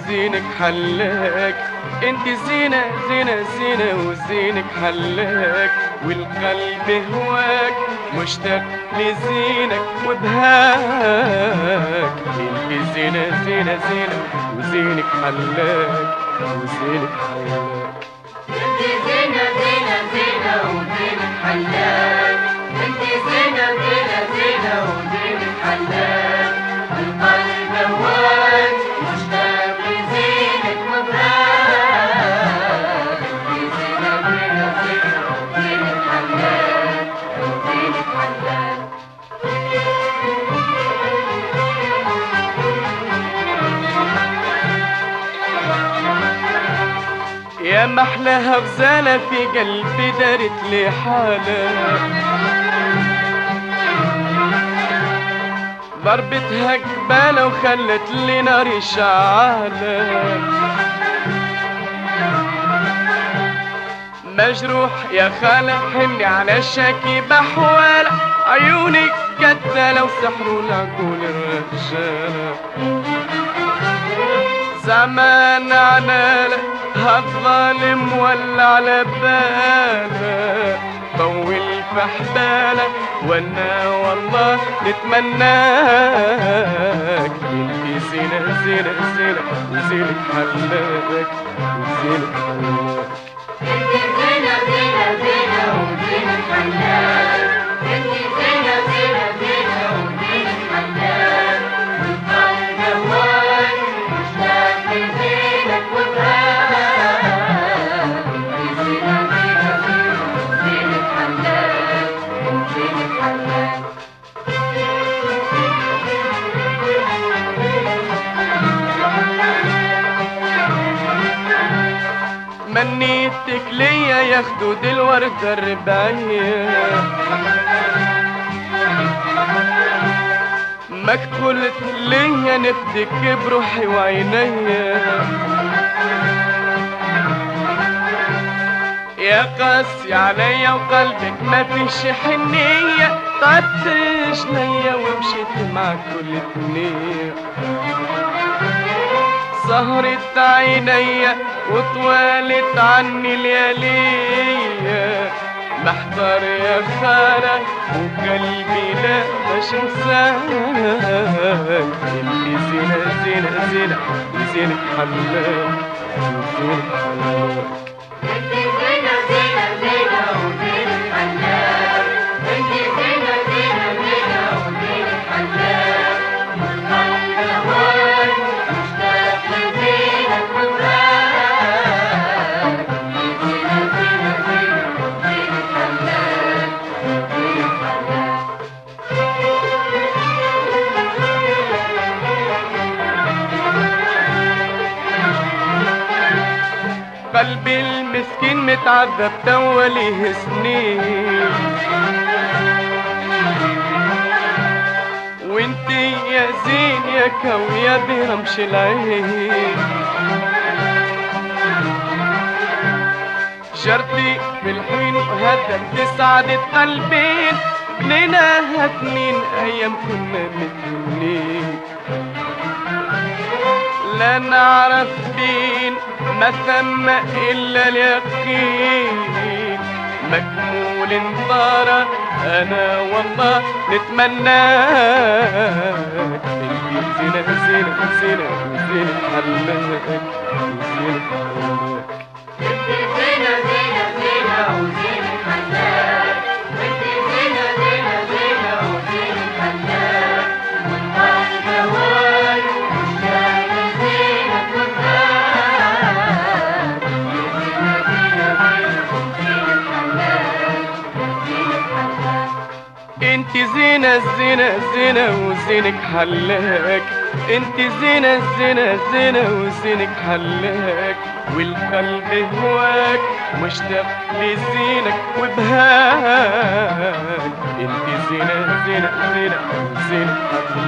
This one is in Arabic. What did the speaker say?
وزينك حلاك. انت زينة زينة زينة وزينك حلاك، والقلب هواك مشتاق لزينك وبهاك. انت زينة زينة زينة وزينك حلاك، وزينك حلاك. انت زينة زينة زينة وزينك حلاك. انت زينة زينة زينة وزينك حلاك، القلب هواك مشتاق لزينك وبهاك. انت زينة زينة زينة وزينك حلاك، وزينك حلاك. يا محلاها غزالة في قلبي دارت لي حالة، ضربتها قبالة وخلت لي ناري شعالة. مجروح يا خالة حني على شاكي بحوالة، عيونك قتالة وسحروا العقول الرجالة. زمان عنالة هالظالم ولا على باله، طول في حباله وانا والله نتمناك. انتي زينة زينة زينة وزينك حلاك، وزينك حلاك. انت زينة زينة زينة وزينك حلاك. انت زينة زينة زينة وزينك حلاك، والقلب هواك مشتاق لزينك وبهاك. انت زينة زينة زينة وزينك حلاك، وزينك حلاك. منيتك ليا يا خدود الوردة الرباعية، مكتولت ليا نفدك بروحي وعينيا. يا قاسي عليا وقلبك ما فيش حنية، تعبت رجليا ومشيت معك كل ثنية. سهرت عينيا وطوالت عني الليالية، محضر يا خالة وقلبي لا باش انساك. اللي زينة زينة زينة وزينك حلاك، وزينك حلاك. انت زينة زينة زينة وزينك حلاك. انت زينة زينة زينة وزينك حلاك، والقلب هواك مشتاق لزينك وبهاك. انت زينة زينة زينة وزينك حلاك، وزينك حلاك. قلبي المسكين متعذب توليه سنين، وانتي يا زين يا كوية برمش العين. جرتي في الحين وهدت سعادة قلبين، بنينا هاتنين ايام كنا متنين. لا نعرف بين ما ثم إلا اليقين، مكمول انطارة أنا والله نتمناك. انتي زينة زينة زينة وزينك حلاك، وزينك حلاك. انت زينة زينة زينة وزينك حلاك. انت زينة زينة زينة وزينك حلاك، والقلب هواك مشتاق لزينك وبهاك. انت زينة زينة زينة وزينك حلاك. انت زينة زينة زينة وزينك حلاك، والقلب هواك مشتاق لزينك وبهاك. انت زينة زينة زينة وزينك حلاك.